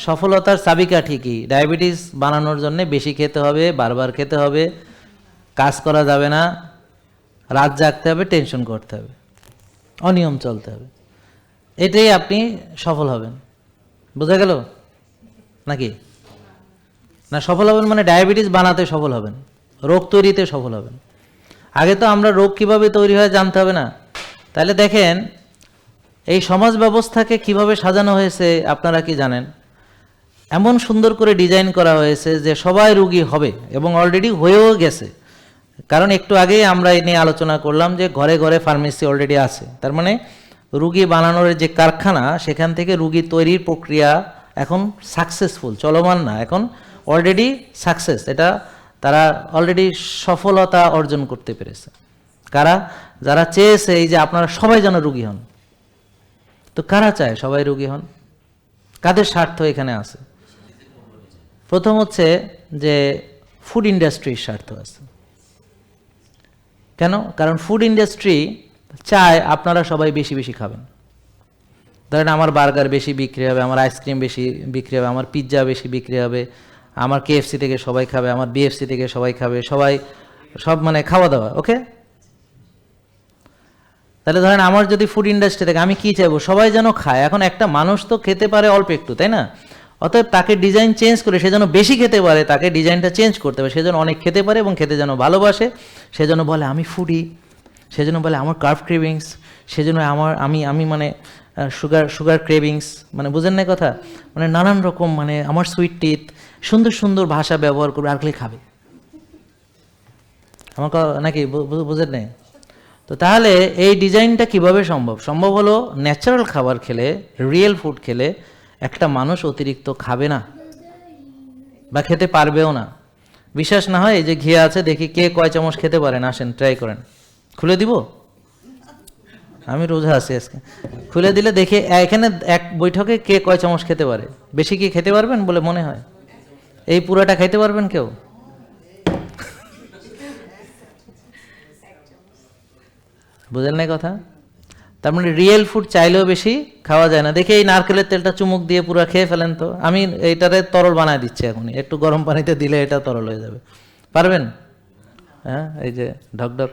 সফলতার চাবিকাঠি কি? ডায়াবেটিস বানানোর জন্য বেশি খেতে হবে, বারবার খেতে হবে, কাজ করা যাবে না, রাত জাগতে হবে, টেনশন করতে হবে, অনিয়ম চলতে হবে। এটাই আপনি সফল হবেন। বোঝা গেল নাকি? না, সফল হবেন মানে ডায়াবেটিস বানাতে সফল হবেন, রোগ তৈরিতে সফল হবেন। আগে তো আমরা রোগ কিভাবে তৈরি হয় জানতে হবে না? তাহলে দেখেন এই সমাজ ব্যবস্থাকে কিভাবে সাজানো হয়েছে আপনারা কি জানেন? এমন সুন্দর করে ডিজাইন করা হয়েছে যে সবাই রোগী হবে এবং অলরেডি হয়েও গেছে। কারণ একটু আগেই আমরা এই নিয়ে আলোচনা করলাম যে ঘরে ঘরে ফার্মেসি অলরেডি আছে। তার মানে রুগী বানানোর যে কারখানা, সেখান থেকে রুগী তৈরির প্রক্রিয়া এখন সাকসেসফুল, চলমান না, এখন অলরেডি সাকসেস। এটা তারা অলরেডি সফলতা অর্জন করতে পেরেছে। কারা? যারা চেয়েছে এই যে আপনারা সবাই যেন রুগী হন। তো কারা চায় সবাই রুগী হন? কাদের স্বার্থ এখানে আছে? প্রথম হচ্ছে যে ফুড ইন্ডাস্ট্রির স্বার্থ আছে। কেন? কারণ ফুড ইন্ডাস্ট্রি চায় আপনারা সবাই বেশি বেশি খাবেন। ধরেন আমার বার্গার বেশি বিক্রি হবে, আমার আইসক্রিম বেশি বিক্রি হবে, আমার পিৎজা বেশি বিক্রি হবে, আমার কেএফসি থেকে সবাই খাবে, আমার বিএফসি থেকে সবাই খাবে, সব মানে খাওয়া দাওয়া। ওকে, তাহলে ধরেন আমার যদি ফুড ইন্ডাস্ট্রি থেকে আমি কি চাইবো? সবাই যেন খায়। এখন একটা মানুষ তো খেতে পারে অল্প একটু, তাই না? অতএব তাকে ডিজাইন চেঞ্জ করে সে যেন বেশি খেতে পারে, তাকে ডিজাইনটা চেঞ্জ করতে হবে। সে যেন অনেক খেতে পারে এবং খেতে যেন ভালোবাসে। সে যেন বলে আমি ফুডি, সে যেন বলে আমার কার্ভ ক্রেভিংস, সে যেন আমি মানে সুগার ক্রেভিংস, মানে বুঝেন না কথা? মানে নানান রকম, মানে আমার সুইট টিথ, সুন্দর সুন্দর ভাষা ব্যবহার করবে, আর খাবে আমার নাকি? বুঝেন নাই? তো তাহলে এই ডিজাইনটা কিভাবে সম্ভব? সম্ভব হলো ন্যাচারাল খাবার খেলে, রিয়েল ফুড খেলে একটা মানুষ অতিরিক্ত খাবে না বা খেতে পারবেও না। বিশ্বাস না হয় এই যে ঘি আছে, দেখি কে কয় চামচ খেতে পারেন, আসেন ট্রাই করেন। খুলে দিব? আমি রোজা আছি আজকে। খুলে দিলে দেখে এখানে এক বৈঠকে কে কয় চামচ খেতে পারে। বেশি কি খেতে পারবেন বলে মনে হয়? এই পুরাটা খাইতে পারবেন কেউ? বুঝলেন না কথা? তার মানে রিয়েল ফুড চাইলেও বেশি খাওয়া যায় না। দেখে এই নারকেলের তেলটা চুমুক দিয়ে পুরো খেয়ে ফেলেন তো। আমি এইটারে তরল বানায় দিচ্ছি এখনই, একটু গরম পানিতে দিলে এটা তরল হয়ে যাবে। পারবেন? হ্যাঁ, এই যে ঢকঢক,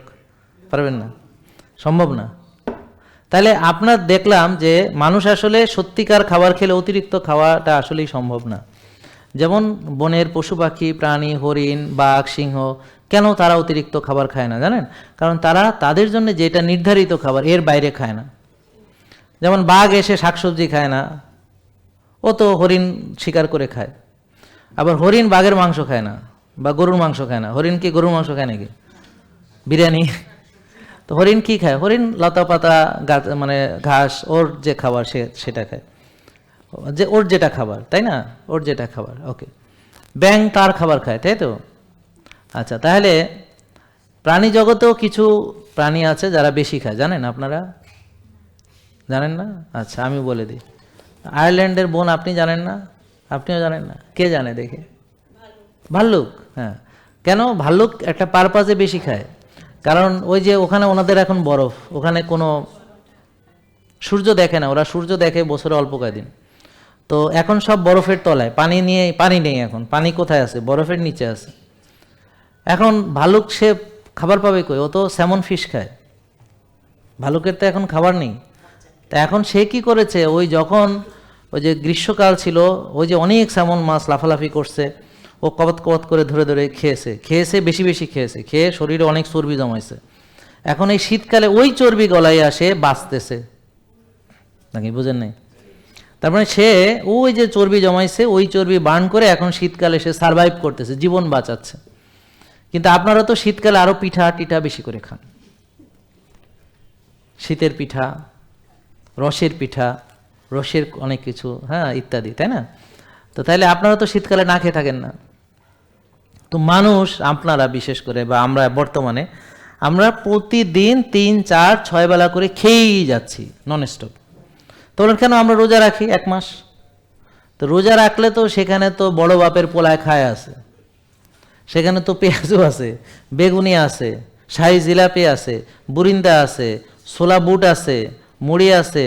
পারবেন না? সম্ভব না। তাহলে আপনার দেখলাম যে মানুষ আসলে সত্যিকার খাবার খেলে অতিরিক্ত খাওয়াটা আসলেই সম্ভব না। যেমন বনের পশু পাখি, প্রাণী, হরিণ, বাঘ, সিংহ, কেন তারা অতিরিক্ত খাবার খায় না জানেন? কারণ তারা তাদের জন্য যেটা নির্ধারিত খাবার এর বাইরে খায় না। যেমন বাঘ এসে শাকসবজি খায় না, ও তো হরিণ শিকার করে খায়। আবার হরিণ বাঘের মাংস খায় না বা গরুর মাংস খায় না। হরিণ কি গরুর মাংস খায় নাকি? বিরিয়ানি? তো হরিণ কি খায়? হরিণ লতা পাতা, গাছ, মানে ঘাস, ওর যে খাবার সেটা খায়, যে ওর যেটা খাবার, তাই না? ওর যেটা খাবার। ওকে, ব্যাঙ তার খাবার খায়, তাই তো? আচ্ছা, তাহলে প্রাণী জগতেও কিছু প্রাণী আছে যারা বেশি খায়, জানেন আপনারা? জানেন না? আচ্ছা, আমি বলে দিই। আয়ারল্যান্ডের বন আপনি জানেন না? আপনিও জানেন না? কে জানে দেখে? ভাল্লুক। হ্যাঁ, কেন ভাল্লুক একটা পারপাজে বেশি খায়? কারণ ওই যে ওখানে ওনাদের এখন বরফ, ওখানে কোনো সূর্য দেখে না, ওরা সূর্য দেখে বছরে অল্প কয়েকদিন। তো এখন সব বরফের তলায়, পানি নেই। এখন পানি কোথায় আছে? বরফের নিচে আছে। এখন ভালুক সে খাবার পাবে কই? ও তো স্যামন ফিশ খায়। ভালুকের তো এখন খাবার নেই। তা এখন সে কি করেছে? ওই যখন ওই যে গ্রীষ্মকাল ছিল, ওই যে অনেক স্যামন মাছ লাফালাফি করছে, ও কবত কবত করে ধরে ধরে খেয়েছে, বেশি বেশি খেয়েছে, খেয়ে শরীরে অনেক চর্বি জমাইছে। এখন এই শীতকালে ওই চর্বি গলায় আসে বাঁচতেছে নাকি? বুঝেন নাই? তার মানে সে ওই যে চর্বি জমাইছে, ওই চর্বি বার্ন করে এখন শীতকালে সে সারভাইভ করতেছে, জীবন বাঁচাচ্ছে। কিন্তু আপনারা তো শীতকালে আরো পিঠা টিঠা বেশি করে খান, শীতের পিঠা, রসের পিঠা, রসের অনেক কিছু, হ্যাঁ, ইত্যাদি, তাই না? তো তাইলে আপনারা তো শীতকালে না খেয়ে থাকেন না। তো মানুষ, আপনারা বিশেষ করে বা আমরা বর্তমানে, আমরা প্রতিদিন 3, 4, 6 বেলা করে খেয়েই যাচ্ছি নন স্টপ। তোমরা কেন? আমরা রোজা রাখি 1 মাস। তো রোজা রাখলে তো সেখানে তো বড় বাপের পোলায় খায় আছে, সেখানে তো পেঁয়াজও আছে, বেগুনি আছে, শাহি জিলাপি আছে, বুরিন্দা আছে, ছোলা বুট আছে, মুড়ি আছে,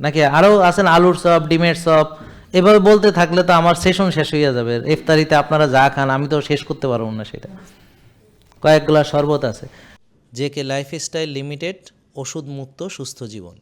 নাকি আরও আছেন আলুর চপ, ডিমের চপ, এভাবে বলতে থাকলে তো আমার সেশন শেষ হয়ে যাবে। ইফতারিতে আপনারা যা খান আমি তো শেষ করতে পারবো না সেটা। কয়েক গ্লাস শরবত আছে। জেকে লাইফস্টাইল লিমিটেড, ওষুধ মুক্ত সুস্থ জীবন।